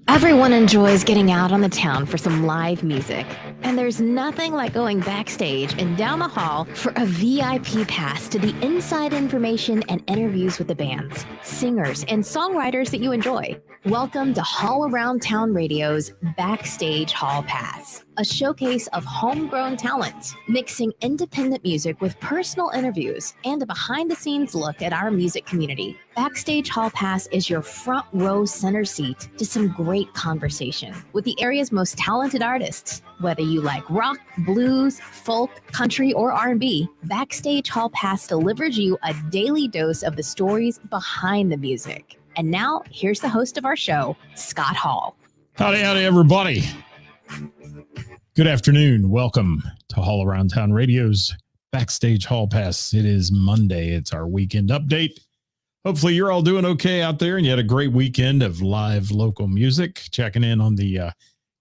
Everyone enjoys getting out on the town for some live music. And there's nothing like going backstage and down the hall for a VIP pass to the inside information and interviews with the bands, singers, and songwriters that you enjoy. Welcome to Hall Around Town Radio's Backstage Hall Pass, a showcase of homegrown talent, mixing independent music with personal interviews and a behind-the-scenes look at our music community. Backstage Hall Pass is your front row center seat to some great conversation with the area's most talented artists. Whether you like rock, blues, folk, country, or R&B, Backstage Hall Pass delivers you a daily dose of the stories behind the music. And now, here's the host of our show, Scott Hall. Howdy, everybody. Good afternoon. Welcome to Hall Around Town Radio's Backstage Hall Pass. It is Monday. It's our weekend update. Hopefully you're all doing okay out there and you had a great weekend of live local music. Checking in on the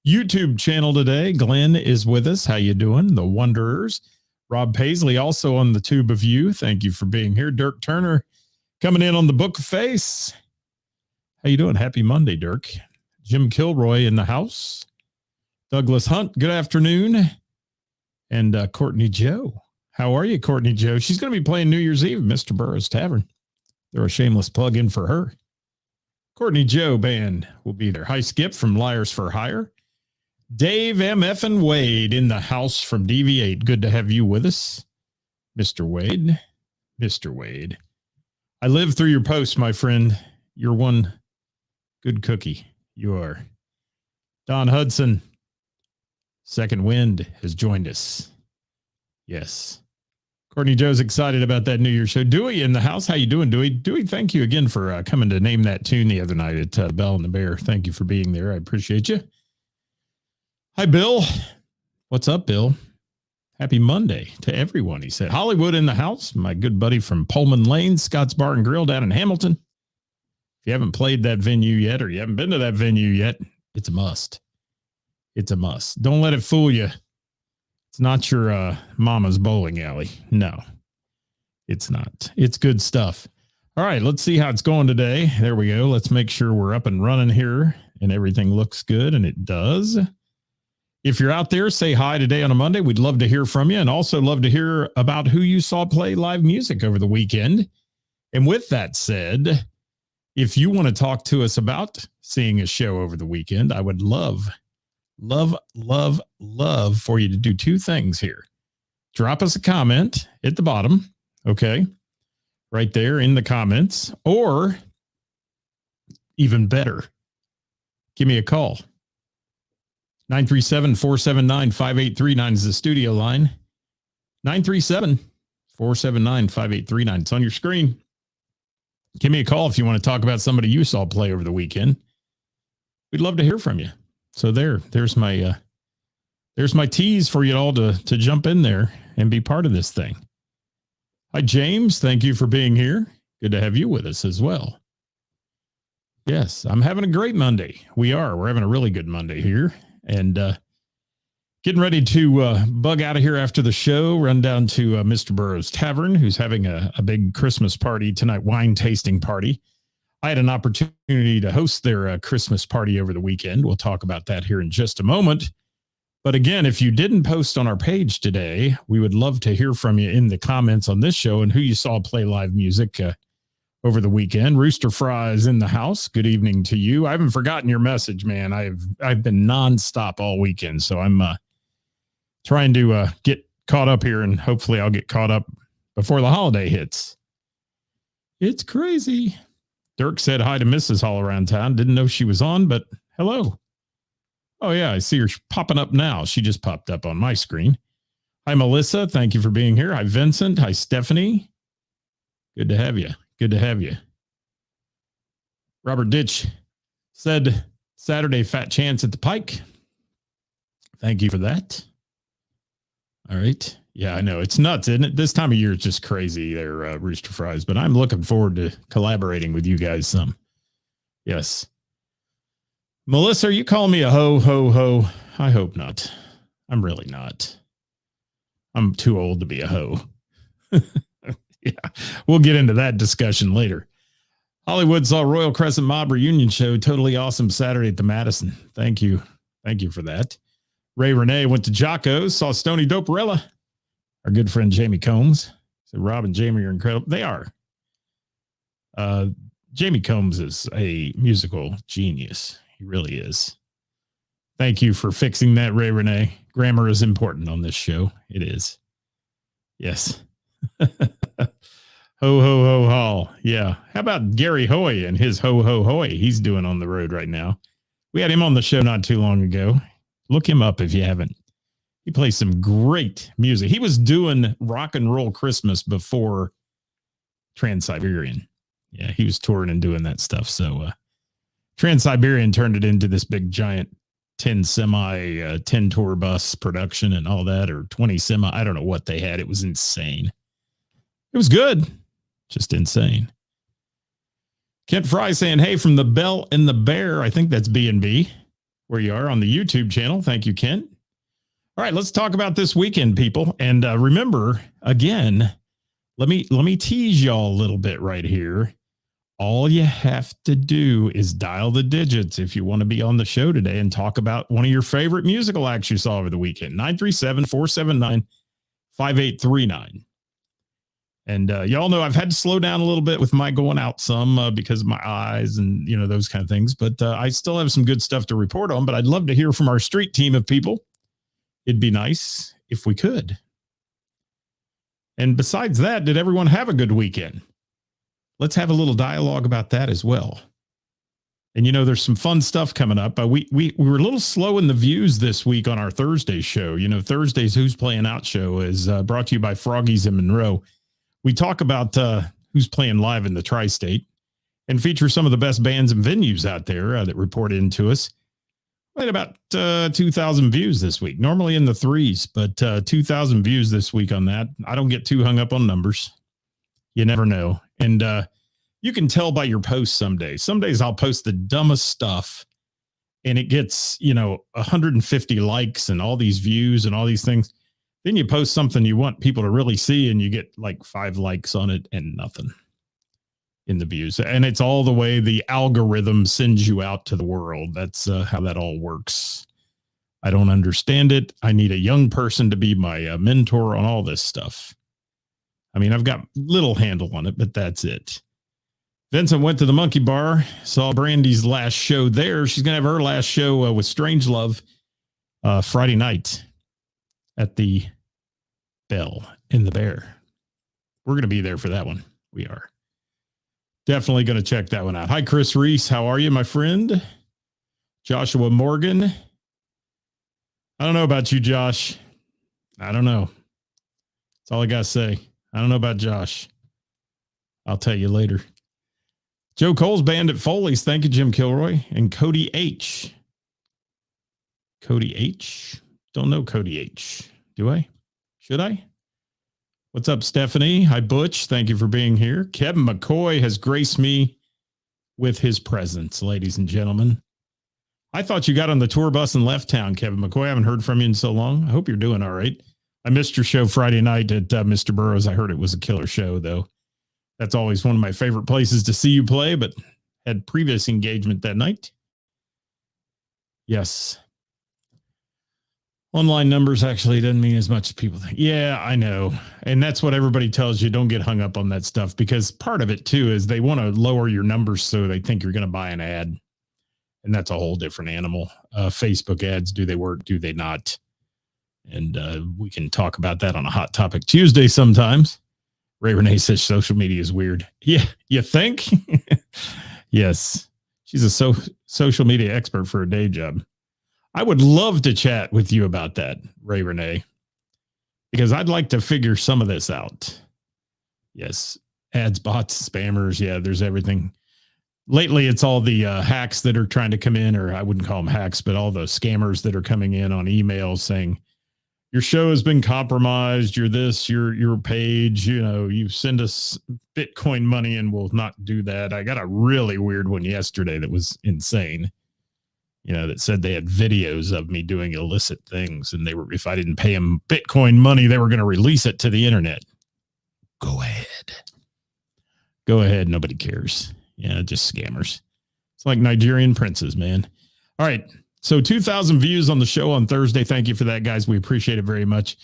YouTube channel today. Glenn is with us. How you doing? The Wanderers. Rob Paisley also on the Tube of You. Thank you for being here. Dirk Turner coming in on the Book of Face. How you doing? Happy Monday, Dirk. Jim Kilroy in the house. Douglas Hunt, good afternoon. And Courtney Joe. How are you, Courtney Joe? She's going to be playing New Year's Eve, Mr. Burroughs Tavern. Throw a shameless plug in for her. Courtney Joe Band will be there. Hi, Skip from Liars for Hire. Dave M.F. and Wade in the house from DV8. Good to have you with us, Mr. Wade. Mr. Wade. I lived through your post, my friend. You're one good cookie. You are. Don Hudson, Second Wind, has joined us. Yes. Courtney Joe's excited about that New Year's show. Dewey in the house. How you doing, Dewey? Dewey, thank you again for coming to name that tune the other night at Bell and the Bear. Thank you for being there. I appreciate you. Hi, Bill. What's up, Bill? Happy Monday to everyone, he said. Hollywood in the house. My good buddy from Pullman Lane, Scott's Bar and Grill down in Hamilton. If you haven't played that venue yet or you haven't been to that venue yet, it's a must. It's a must. Don't let it fool you. It's not your mama's bowling alley. No, it's not. It's good stuff. All right, let's see how it's going today. There we go. Let's make sure we're up and running here and everything looks good, and it does. If you're out there, say hi today on a Monday. We'd love to hear from you and also love to hear about who you saw play live music over the weekend. And with that said, if you want to talk to us about seeing a show over the weekend, I would love for you to do two things here. Drop us a comment at the bottom, okay? Right there in the comments. Or even better, give me a call. 937-479-5839 is the studio line. 937-479-5839. It's on your screen. Give me a call if you want to talk about somebody you saw play over the weekend. We'd love to hear from you. So there's my tease for you all to jump in there and be part of this thing. Hi, James. Thank you for being here. Good to have you with us as well. Yes, I'm having a great Monday. We're having a really good Monday here. And getting ready to bug out of here after the show, run down to Mr. Burroughs Tavern, who's having a big Christmas party tonight, wine tasting party. I had an opportunity to host their Christmas party over the weekend. We'll talk about that here in just a moment. But again, if you didn't post on our page today, we would love to hear from you in the comments on this show and who you saw play live music over the weekend. Rooster Fries in the house. Good evening to you. I haven't forgotten your message, man. I've been nonstop all weekend, so I'm trying to get caught up here, and hopefully I'll get caught up before the holiday hits. It's crazy. Dirk said hi to Mrs. Hall Around Town. Didn't know she was on, but hello. Oh, yeah, I see her popping up now. She just popped up on my screen. Hi, Melissa. Thank you for being here. Hi, Vincent. Hi, Stephanie. Good to have you. Good to have you. Robert Ditch said Saturday fat chance at the Pike. Thank you for that. All right. Yeah, I know. It's nuts, isn't it? This time of year is just crazy there, Rooster Fries, but I'm looking forward to collaborating with you guys some. Yes. Melissa, are you calling me a ho? I hope not. I'm really not. I'm too old to be a hoe. Yeah, we'll get into that discussion later. Hollywood saw Royal Crescent Mob reunion show. Totally awesome Saturday at the Madison. Thank you. Thank you for that. Ray Renee went to Jocko's, saw Stony Doperella. Our good friend Jamie Combs. So Rob and Jamie are incredible. They are. Jamie Combs is a musical genius. He really is. Thank you for fixing that, Ray Renee. Grammar is important on this show. It is. Yes. Ho, ho, ho, ho. Yeah. How about Gary Hoy and his ho, ho, hoy he's doing on the road right now? We had him on the show not too long ago. Look him up if you haven't. He plays some great music. He was doing Rock and Roll Christmas before Trans-Siberian. Yeah, he was touring and doing that stuff. So Trans-Siberian turned it into this big giant 10 tour bus production and all that, or 20 semi. I don't know what they had. It was insane. It was good. Just insane. Kent Fry saying, hey, from the Bell and the Bear. I think that's B&B where you are on the YouTube channel. Thank you, Kent. All right, let's talk about this weekend, people. And remember, again, let me tease y'all a little bit right here. All you have to do is dial the digits if you want to be on the show today and talk about one of your favorite musical acts you saw over the weekend. 937-479-5839. And y'all know I've had to slow down a little bit with my going out some because of my eyes and, you know, those kind of things. But I still have some good stuff to report on. But I'd love to hear from our street team of people. It'd be nice if we could. And besides that, did everyone have a good weekend? Let's have a little dialogue about that as well. And, you know, there's some fun stuff coming up. We were a little slow in the views this week on our Thursday show. You know, Thursday's Who's Playing Out show is brought to you by Froggies in Monroe. We talk about who's playing live in the tri-state and feature some of the best bands and venues out there that reported into us. We had about 2,000 views this week, normally in the threes, but 2,000 views this week on that. I don't get too hung up on numbers. You never know. And you can tell by your posts some days. Some days I'll post the dumbest stuff and it gets, you know, 150 likes and all these views and all these things. Then you post something you want people to really see and you get like 5 likes on it and nothing in the views. And it's all the way the algorithm sends you out to the world. That's how that all works. I don't understand it. I need a young person to be my mentor on all this stuff. I mean, I've got little handle on it, but that's it. Vincent went to the Monkey Bar, saw Brandy's last show there. She's going to have her last show with Strangelove Friday night at the Bell and the Bear. We're going to be there for that one. We are. Definitely going to check that one out. Hi, Chris Reese. How are you, my friend? Joshua Morgan. I don't know about you, Josh. I don't know. That's all I got to say. I don't know about Josh. I'll tell you later. Joe Cole's band at Foley's. Thank you, Jim Kilroy. And Cody H. Cody H? Don't know Cody H. Do I? Should I? What's up, Stephanie? Hi, Butch. Thank you for being here. Kevin McCoy has graced me with his presence, ladies and gentlemen. I thought you got on the tour bus and left town, Kevin McCoy. I haven't heard from you in so long. I hope you're doing all right. I missed your show Friday night at Mr. Burroughs. I heard it was a killer show, though. That's always one of my favorite places to see you play, but had previous engagement that night. Yes. Online numbers actually doesn't mean as much as people think. Yeah, I know. And that's what everybody tells you. Don't get hung up on that stuff, because part of it, too, is they want to lower your numbers so they think you're going to buy an ad. And that's a whole different animal. Facebook ads, do they work? Do they not? And we can talk about that on a Hot Topic Tuesday sometimes. Ray Renee says social media is weird. Yeah, you think? Yes. She's a social media expert for a day job. I would love to chat with you about that, Ray Renee, because I'd like to figure some of this out. Yes. Ads, bots, spammers. Yeah, there's everything. Lately, it's all the hacks that are trying to come in, or I wouldn't call them hacks, but all the scammers that are coming in on emails saying, your show has been compromised. You're this, your page, you know, you send us Bitcoin money and we'll not do that. I got a really weird one yesterday that was insane. You know, that said they had videos of me doing illicit things, and they were, if I didn't pay them Bitcoin money, they were going to release it to the internet. Go ahead. Go ahead. Nobody cares. Yeah, just scammers. It's like Nigerian princes, man. All right. So 2,000 views on the show on Thursday. Thank you for that, guys. We appreciate it very much.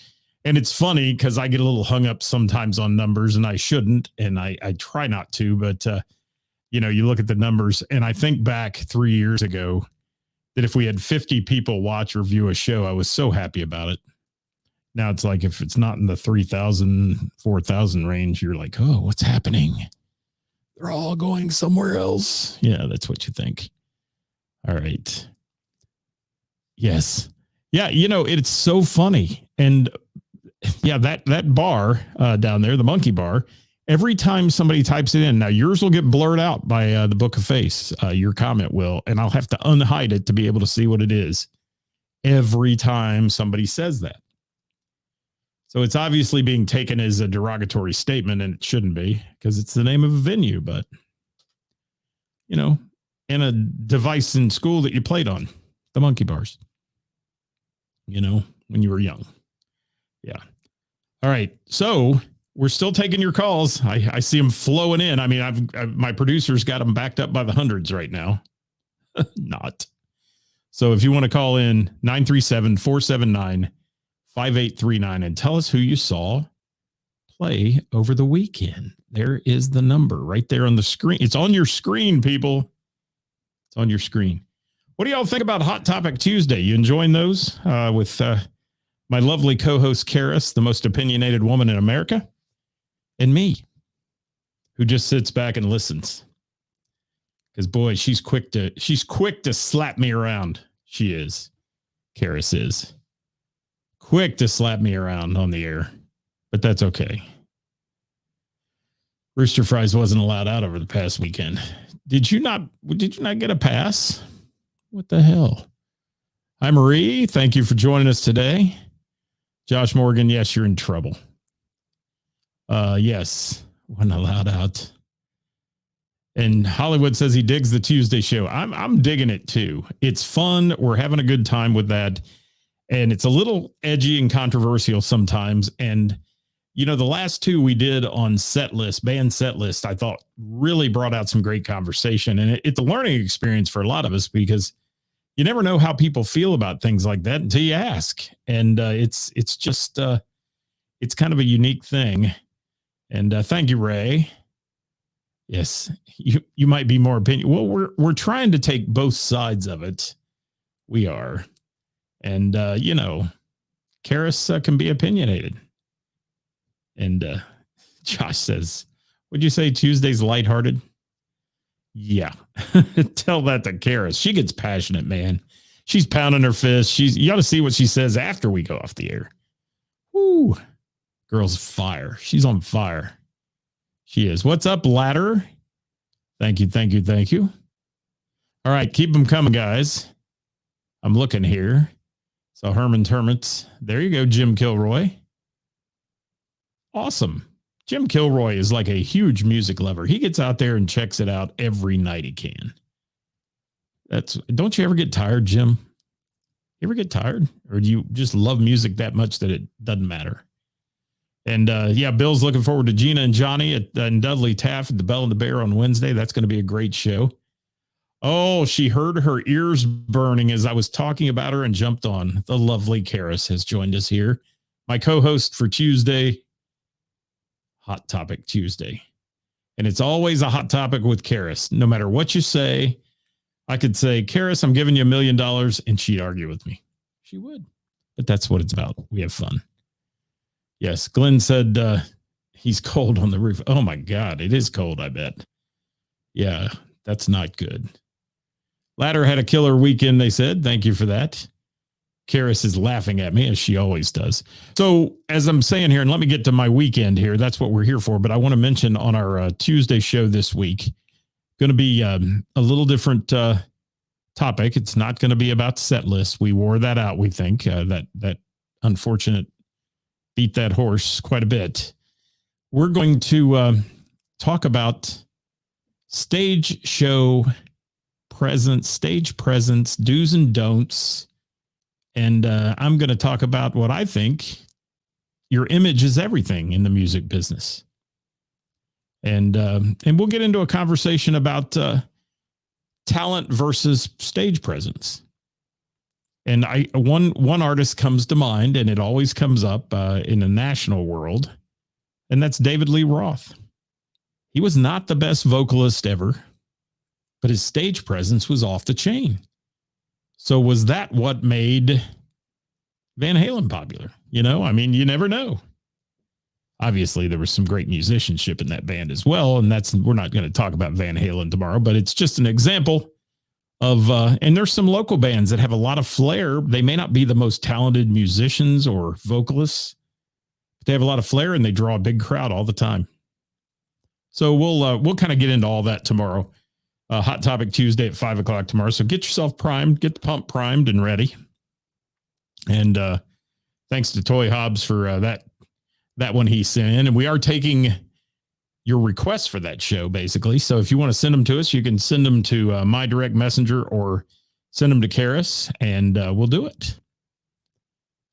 And it's funny because I get a little hung up sometimes on numbers, and I shouldn't, and I try not to, but you look at the numbers, and I think back 3 years ago that if we had 50 people watch or view a show, I was so happy about it. Now it's like if it's not in the 3,000, 4,000 range, you're like, oh, what's happening? They're all going somewhere else. Yeah, that's what you think. All right. Yes. Yeah, it's so funny. And yeah, that bar down there, the monkey bar, every time somebody types it in, now yours will get blurred out by the Book of Face. Your comment will, and I'll have to unhide it to be able to see what it is every time somebody says that. So it's obviously being taken as a derogatory statement, and it shouldn't be because it's the name of a venue, but, and a device in school that you played on, the monkey bars, when you were young. Yeah. All right. So we're still taking your calls. I see them flowing in. I mean, my producer's got them backed up by the hundreds right now. Not. So if you want to call in 937-479-5839 and tell us who you saw play over the weekend. There is the number right there on the screen. It's on your screen, people. It's on your screen. What do y'all think about Hot Topic Tuesday? You enjoying those with my lovely co-host Karis, the most opinionated woman in America, and me, who just sits back and listens? Because boy, she's quick to slap me around. She is. Karis is quick to slap me around on the air, but that's okay. Rooster Fries wasn't allowed out over the past weekend. Did you not get a pass? What the hell? Hi, Marie. Thank you for joining us today. Josh Morgan, yes, you're in trouble. Yes, wasn't allowed out. And Hollywood says he digs the Tuesday show. I'm digging it too. It's fun. We're having a good time with that. And it's a little edgy and controversial sometimes. And, the last two we did on band set list, I thought really brought out some great conversation. And it's a learning experience for a lot of us because you never know how people feel about things like that until you ask. And it's just, it's kind of a unique thing. And thank you, Ray. Yes, you might be more opinion. Well, we're trying to take both sides of it. We are. And, Karis can be opinionated. And Josh says, would you say Tuesday's lighthearted? Yeah. Tell that to Karis. She gets passionate, man. She's pounding her fist. You ought to see what she says after we go off the air. Woo. Girl's fire. She's on fire. She is. What's up, Ladder? Thank you. All right. Keep them coming, guys. I'm looking here. So Herman Termits. There you go, Jim Kilroy. Awesome. Jim Kilroy is like a huge music lover. He gets out there and checks it out every night he can. Don't you ever get tired, Jim? You ever get tired? Or do you just love music that much that it doesn't matter? And Bill's looking forward to Gina and Johnny and Dudley Taft at the Bell and the Bear on Wednesday. That's going to be a great show. Oh, she heard her ears burning as I was talking about her and jumped on. The lovely Karis has joined us here. My co-host for Tuesday, Hot Topic Tuesday. And it's always a hot topic with Karis. No matter what you say, I could say, Karis, I'm giving you $1 million, and she'd argue with me. She would. But that's what it's about. We have fun. Yes, Glenn said he's cold on the roof. Oh, my God. It is cold, I bet. Yeah, that's not good. Ladder had a killer weekend, they said. Thank you for that. Karis is laughing at me, as she always does. So, as I'm saying here, and let me get to my weekend here. That's what we're here for. But I want to mention on our Tuesday show this week, going to be a little different topic. It's not going to be about set lists. We wore that out, we think. That unfortunate beat that horse quite a bit. We're going to talk about stage presence, do's and don'ts. And I'm going to talk about what I think your image is everything in the music business. And we'll get into a conversation about talent versus stage presence. And one artist comes to mind, and it always comes up in the national world, and that's David Lee Roth. He was not the best vocalist ever, but his stage presence was off the chain. So was that what made Van Halen popular? You never know. Obviously, there was some great musicianship in that band as well, and we're not going to talk about Van Halen tomorrow, but it's just an example of, and there's some local bands that have a lot of flair. They may not be the most talented musicians or vocalists, but they have a lot of flair, and they draw a big crowd all the time. So we'll kind of get into all that tomorrow. Hot Topic Tuesday at 5:00 tomorrow. So get yourself primed, get the pump primed and ready. And thanks to Toy Hobbs for that one he sent in. And we are taking your requests for that show, basically. So if you want to send them to us, you can send them to my direct messenger or send them to Karis, and we'll do it.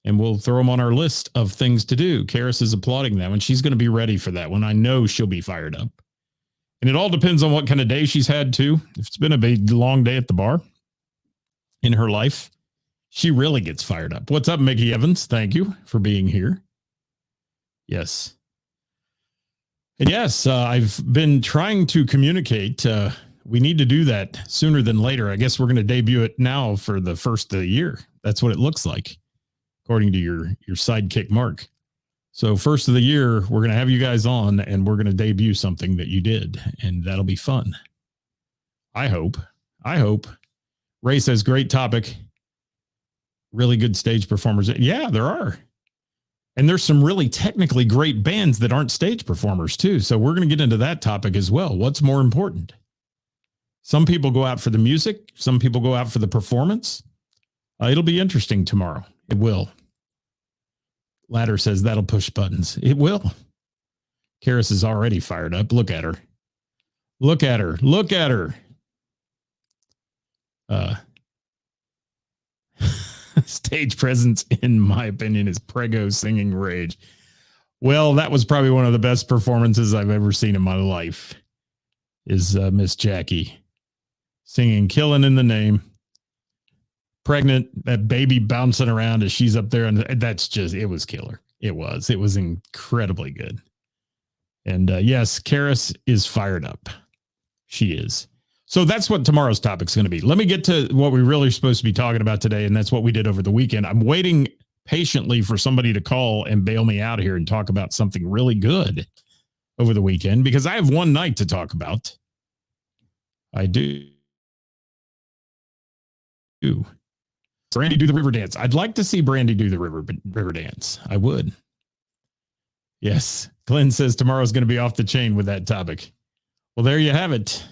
And we'll throw them on our list of things to do. Karis is applauding that one. She's going to be ready for that one. I know she'll be fired up. And it all depends on what kind of day she's had, too. If it's been a big, long day at the bar in her life, she really gets fired up. What's up, Mickey Evans? Thank you for being here. Yes. And yes, I've been trying to communicate. We need to do that sooner than later. I guess we're going to debut it now for the first of the year. That's what it looks like, according to your sidekick, Mark. So first of the year, we're going to have you guys on, and we're going to debut something that you did, and that'll be fun. I hope. Ray says, great topic. Really good stage performers. Yeah, there are. And there's some really technically great bands that aren't stage performers too. So we're going to get into that topic as well. What's more important? Some people go out for the music. Some people go out for the performance. It'll be interesting tomorrow. It will. Ladder says that'll push buttons. It will. Karis is already fired up. Look at her. Look at her. Look at her. Stage presence, in my opinion, is Prego singing Rage. Well, that was probably one of the best performances I've ever seen in my life, is Miss Jackie singing Killing in the Name. Pregnant, that baby bouncing around as she's up there. And that's just, it was killer. It was incredibly good. And yes, Karis is fired up. She is. So that's what tomorrow's topic is going to be. Let me get to what we really are supposed to be talking about today. And that's what we did over the weekend. I'm waiting patiently for somebody to call and bail me out here and talk about something really good over the weekend, because I have one night to talk about. I do. Brandy do the river dance. I'd like to see Brandy do the river dance. I would. Yes. Glenn says tomorrow's going to be off the chain with that topic. Well, there you have it.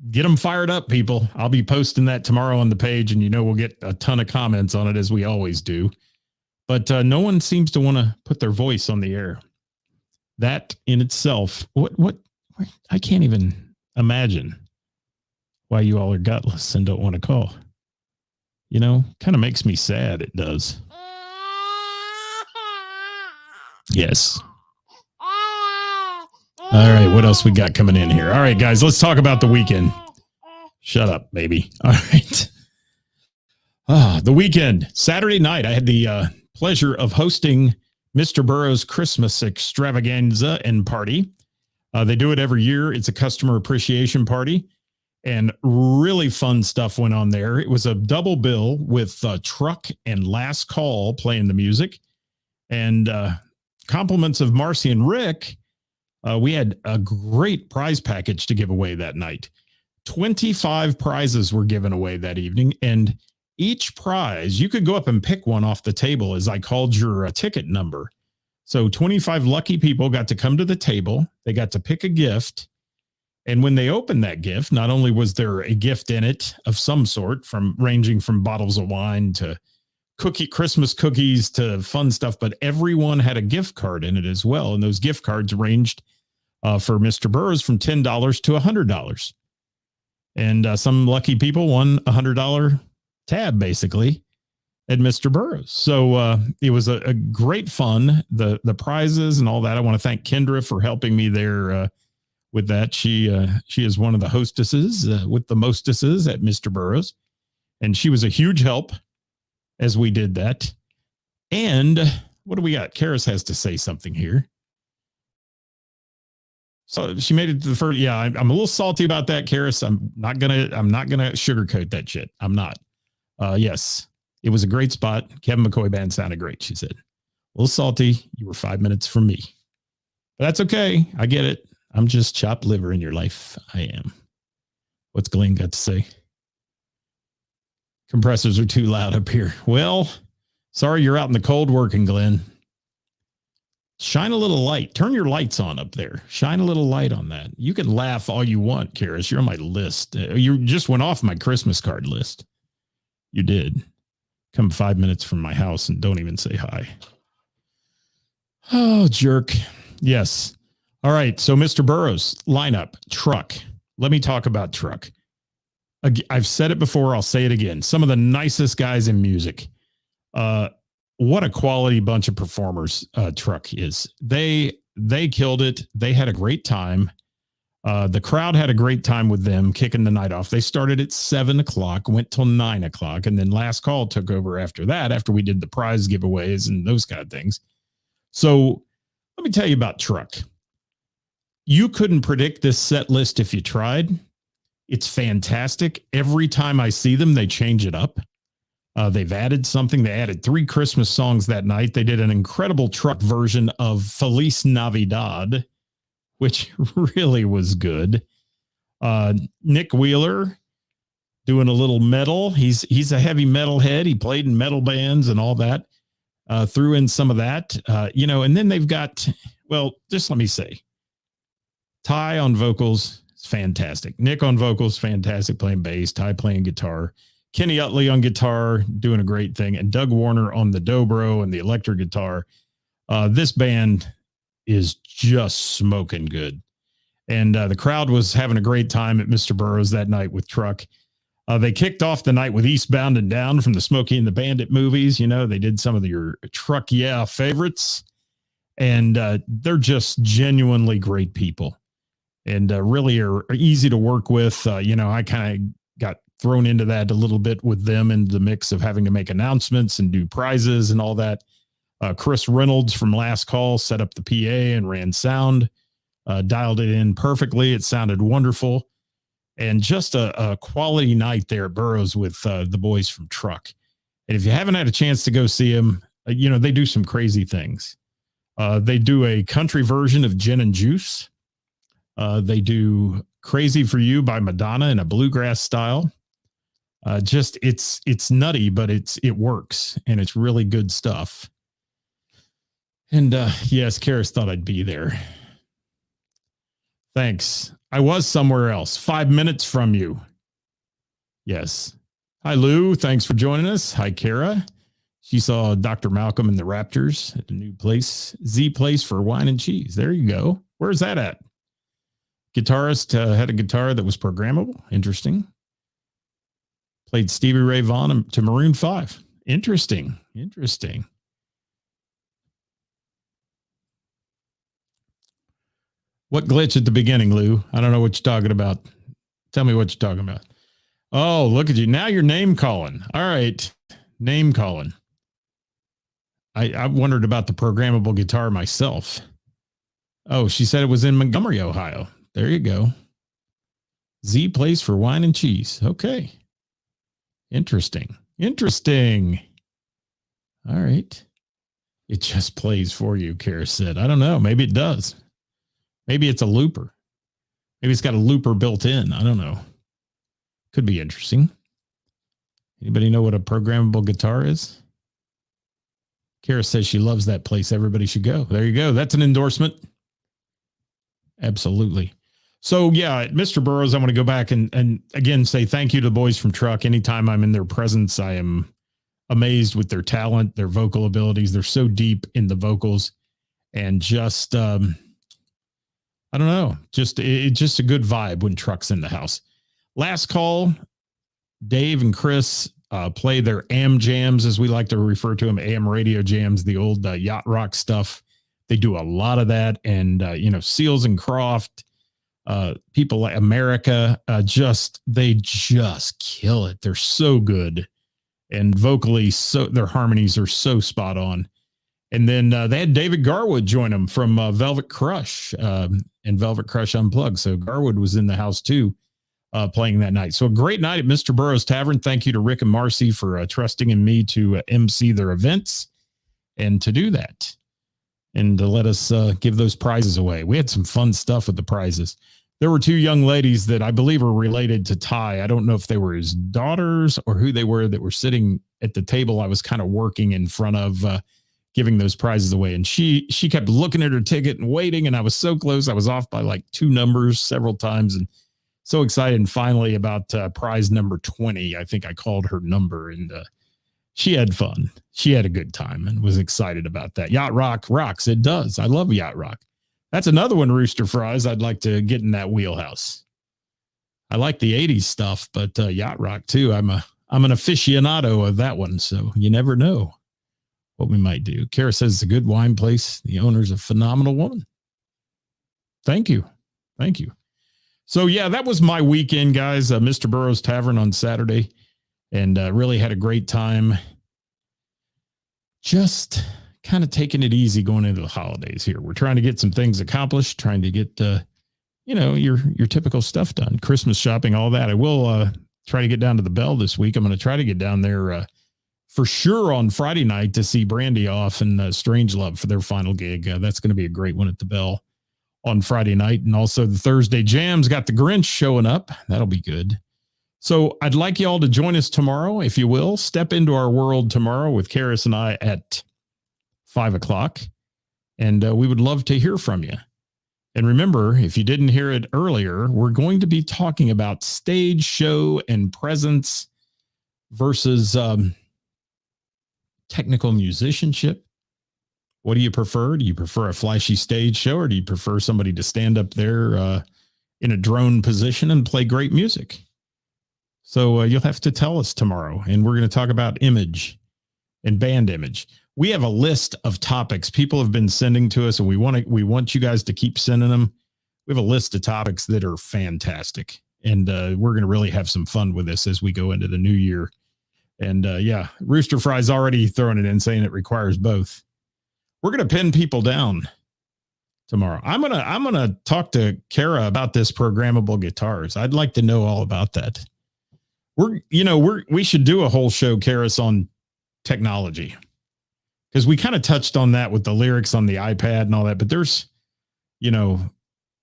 Get them fired up, people. I'll be posting that tomorrow on the page, and we'll get a ton of comments on it, as we always do. But no one seems to want to put their voice on the air. That in itself, what I can't even imagine why you all are gutless and don't want to call. Kind of makes me sad. It does. Yes. All right, what else we got coming in here? All right, guys, let's talk about the weekend. Shut up, baby. All right. The weekend, Saturday night, I had the pleasure of hosting Mr. Burroughs' Christmas extravaganza and party. They do it every year. It's a customer appreciation party, and really fun stuff went on there. It was a double bill with Truck and Last Call playing the music, and compliments of Marcy and Rick. We had a great prize package to give away that night. 25 prizes were given away that evening, and each prize, you could go up and pick one off the table as I called your ticket number. So 25 lucky people got to come to the table. They got to pick a gift. And when they opened that gift, not only was there a gift in it of some sort, ranging from bottles of wine to Christmas cookies to fun stuff, but everyone had a gift card in it as well. And those gift cards ranged for Mr. Burroughs from $10 to $100. And some lucky people won $100 tab, basically. at Mr. Burroughs. So it was a great fun. The prizes and all that. I want to thank Kendra for helping me there with that. She is one of the hostesses with the mostesses at Mr. Burroughs, and she was a huge help as we did that. And what do we got? Karis has to say something here. So she made it to the first. Yeah, I'm a little salty about that, Karis. I'm not gonna sugarcoat that shit. I'm not. Yes, it was a great spot. Kevin McCoy band sounded great, she said. A little salty. You were 5 minutes from me. But that's okay. I get it. I'm just chopped liver in your life. I am. What's Glenn got to say? Compressors are too loud up here. Well, sorry you're out in the cold working, Glenn. Shine a little light. Turn your lights on up there. Shine a little light on that. You can laugh all you want, Karis. You're on my list. You just went off my Christmas card list. You did. Come 5 minutes from my house and don't even say hi. Oh, jerk. Yes. All right. So Mr. Burroughs lineup, Truck. Let me talk about Truck. I've said it before. I'll say it again. Some of the nicest guys in music. What a quality bunch of performers Truck is. They killed it. They had a great time. The crowd had a great time with them kicking the night off. They started at 7:00, went till 9:00, and then Last Call took over after that, after we did the prize giveaways and those kind of things. So let me tell you about Truck. You couldn't predict this set list if you tried. It's fantastic. Every time I see them, they change it up. They've added something. They added 3 Christmas songs that night. They did an incredible Truck version of Feliz Navidad, which really was good. Nick Wheeler doing a little metal. He's a heavy metal head. He played in metal bands and all that. Threw in some of that, and then they've got, well, just let me say, Ty on vocals is fantastic. Nick on vocals, fantastic, playing bass. Ty playing guitar. Kenny Utley on guitar, doing a great thing. And Doug Warner on the dobro and the electric guitar. This band is just smoking good. And the crowd was having a great time at Mr. Burroughs that night with Truck. They kicked off the night with Eastbound and Down from the Smokey and the Bandit movies. They did some of your Truck favorites. And they're just genuinely great people. And really are easy to work with. I kind of got thrown into that a little bit with them in the mix of having to make announcements and do prizes and all that. Chris Reynolds from Last Call set up the PA and ran sound, dialed it in perfectly. It sounded wonderful. And just a quality night there at Burroughs with the boys from Truck. And if you haven't had a chance to go see them, they do some crazy things. They do a country version of Gin and Juice. They do Crazy for You by Madonna in a bluegrass style. It's nutty, but it works, and it's really good stuff. And yes, Karis thought I'd be there. Thanks. I was somewhere else, 5 minutes from you. Yes. Hi, Lou. Thanks for joining us. Hi, Kara. She saw Dr. Malcolm and the Raptors at a new place, Z Place for Wine and Cheese. There you go. Where's that at? Guitarist had a guitar that was programmable. Interesting. Played Stevie Ray Vaughan to Maroon 5. Interesting. What glitch at the beginning, Lou? I don't know what you're talking about. Tell me what you're talking about. Oh, look at you. Now you're name calling. All right. Name calling. I wondered about the programmable guitar myself. Oh, she said it was in Montgomery, Ohio. There you go. Z Place for Wine and Cheese. Okay. Interesting. All right. It just plays for you, Karis said. I don't know. Maybe it does. Maybe it's a looper. Maybe it's got a looper built in. I don't know. Could be interesting. Anybody know what a programmable guitar is? Karis says she loves that place. Everybody should go. There you go. That's an endorsement. Absolutely. So yeah, at Mr. Burroughs, I want to go back and again say thank you to the boys from Truck. Anytime I'm in their presence, I am amazed with their talent, their vocal abilities. They're so deep in the vocals, and just I don't know, just a good vibe when Truck's in the house. Last Call, Dave and Chris play their AM jams, as we like to refer to them, AM radio jams, the old yacht rock stuff. They do a lot of that. And, Seals and Croft, people like America, they just kill it. They're so good. And vocally, their harmonies are so spot on. And then they had David Garwood join them from Velvet Crush and Velvet Crush Unplugged. So Garwood was in the house too, playing that night. So a great night at Mr. Burroughs Tavern. Thank you to Rick and Marcy for trusting in me to MC their events and to do that and to let us give those prizes away. We had some fun stuff with the prizes. There were two young ladies that I believe are related to Ty. I don't know if they were his daughters or who they were that were sitting at the table I was kind of working in front of, giving those prizes away. And she kept looking at her ticket and waiting. And I was so close. I was off by like 2 numbers several times and so excited. And finally about prize number 20, I think I called her number and she had fun. She had a good time and was excited about that. Yacht Rock rocks. It does. I love Yacht Rock. That's another one, Rooster Fries. I'd like to get in that wheelhouse. I like the 80s stuff, but Yacht Rock too. I'm an aficionado of that one. So you never know what we might do. Kara says it's a good wine place. The owner's a phenomenal woman. Thank you. Thank you. So yeah, that was my weekend, guys. Mr. Burroughs Tavern on Saturday and really had a great time. Just kind of taking it easy going into the holidays here. We're trying to get some things accomplished, trying to get, your typical stuff done. Christmas shopping, all that. I will try to get down to the Bell this week. I'm going to try to get down there for sure on Friday night to see Brandy off and Strangelove for their final gig. That's going to be a great one at the Bell on Friday night. And also the Thursday Jams got the Grinch showing up. That'll be good. So I'd like you all to join us tomorrow, if you will. Step into our world tomorrow with Karis and I at 5:00. And we would love to hear from you. And remember, if you didn't hear it earlier, we're going to be talking about stage show and presence versus technical musicianship. What do you prefer? Do you prefer a flashy stage show or do you prefer somebody to stand up there in a drone position and play great music? So you'll have to tell us tomorrow. And we're going to talk about image and band image. We have a list of topics people have been sending to us, and we want you guys to keep sending them. We have a list of topics that are fantastic, and we're going to really have some fun with this as we go into the new year. And Rooster Fry's already throwing it in, saying it requires both. We're going to pin people down tomorrow. I'm gonna talk to Kara about this programmable guitars. I'd like to know all about that. We should do a whole show, Karis, on technology. Because we kind of touched on that with the lyrics on the iPad and all that, but there's,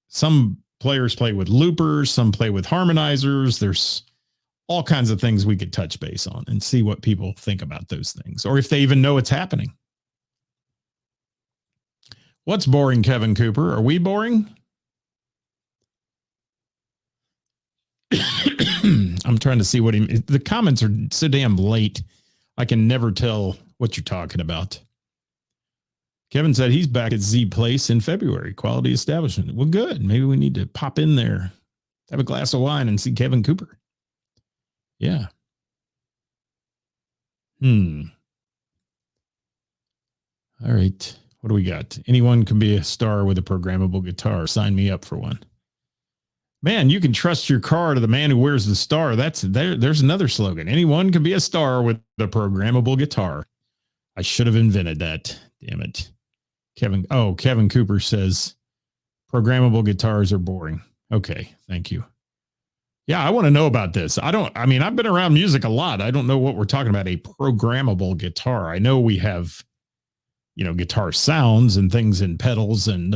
some players play with loopers, some play with harmonizers. There's all kinds of things we could touch base on and see what people think about those things, or if they even know it's happening. What's boring, Kevin Cooper? Are we boring? I'm trying to see the comments are so damn late. I can never tell what you're talking about. Kevin said he's back at Z Place in February. Quality establishment. Well, good. Maybe we need to pop in there, have a glass of wine, and see Kevin Cooper. Yeah. All right. What do we got? Anyone can be a star with a programmable guitar. Sign me up for one. Man, you can trust your car to the man who wears the star. There's another slogan. Anyone can be a star with a programmable guitar. I should have invented that. Damn it. Kevin Cooper says programmable guitars are boring. Okay. Thank you. Yeah. I want to know about this. I've been around music a lot. I don't know what we're talking about. A programmable guitar. I know we have, guitar sounds and things and pedals and,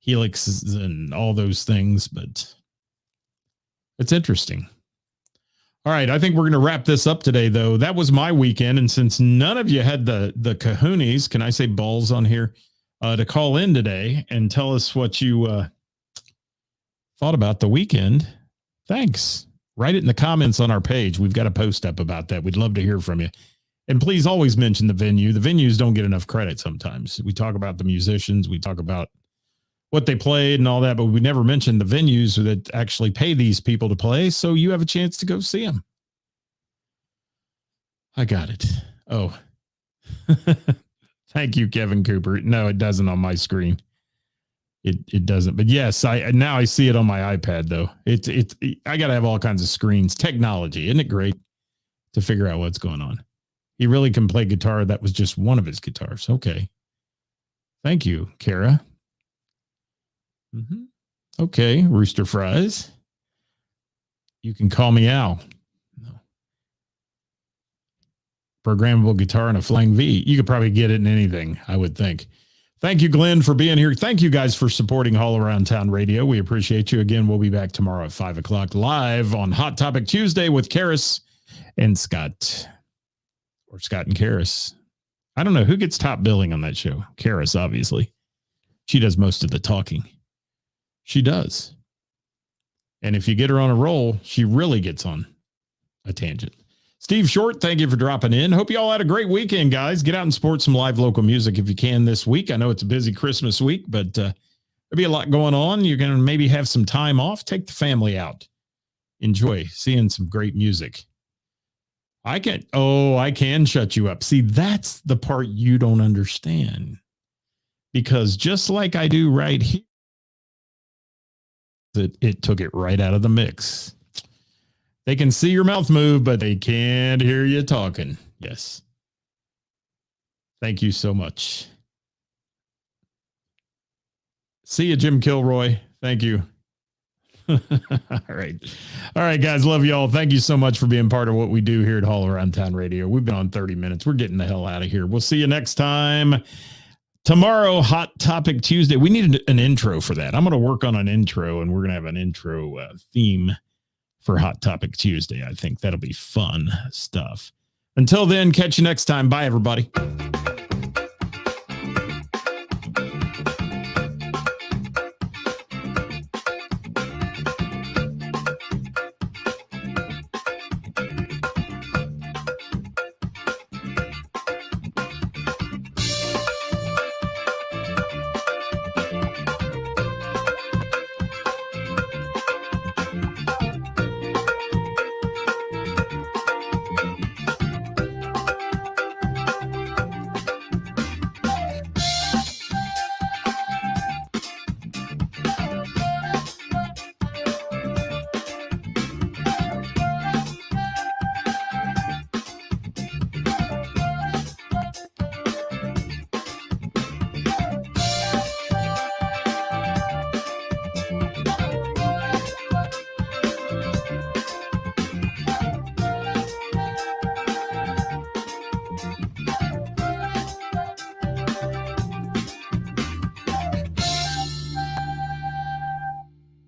helixes and all those things, but it's interesting. All right. I think we're going to wrap this up today, though. That was my weekend. And since none of you had the kahunas, can I say balls on here, to call in today and tell us what you thought about the weekend, thanks. Write it in the comments on our page. We've got a post up about that. We'd love to hear from you. And please always mention the venue. The venues don't get enough credit sometimes. We talk about the musicians. We talk about what they played and all that, but we never mentioned the venues that actually pay these people to play. So you have a chance to go see them. I got it. Oh, thank you, Kevin Cooper. No, it doesn't on my screen. It doesn't. But yes, I see it on my iPad though. I got to have all kinds of screens. Technology, isn't it great to figure out what's going on? He really can play guitar. That was just one of his guitars. Okay. Thank you, Kara. Mm-hmm. Okay, Rooster Fries. You can call me Al. No. Programmable guitar and a Flying V. You could probably get it in anything, I would think. Thank you, Glenn, for being here. Thank you guys for supporting All Around Town Radio. We appreciate you. Again, we'll be back tomorrow at 5 o'clock live on Hot Topic Tuesday with Karis and Scott. Or Scott and Karis. I don't know who gets top billing on that show. Karis, obviously. She does most of the talking. She does. And if you get her on a roll, she really gets on a tangent. Steve Short, thank you for dropping in. Hope you all had a great weekend, guys. Get out and support some live local music if you can this week. I know it's a busy Christmas week, but there'll be a lot going on. You're going to maybe have some time off. Take the family out. Enjoy seeing some great music. I can shut you up. See, that's the part you don't understand. Because just like I do right here, it took it right out of the mix. They can see your mouth move, but they can't hear you talking. Yes. Thank you so much. See you, Jim Kilroy. Thank you. All right. All right, guys. Love y'all. Thank you so much for being part of what we do here at All Around Town Radio. We've been on 30 minutes. We're getting the hell out of here. We'll see you next time. Tomorrow, Hot Topic Tuesday. We need an intro for that. I'm going to work on an intro, and we're going to have an intro theme for Hot Topic Tuesday. I think that'll be fun stuff. Until then, catch you next time. Bye, everybody.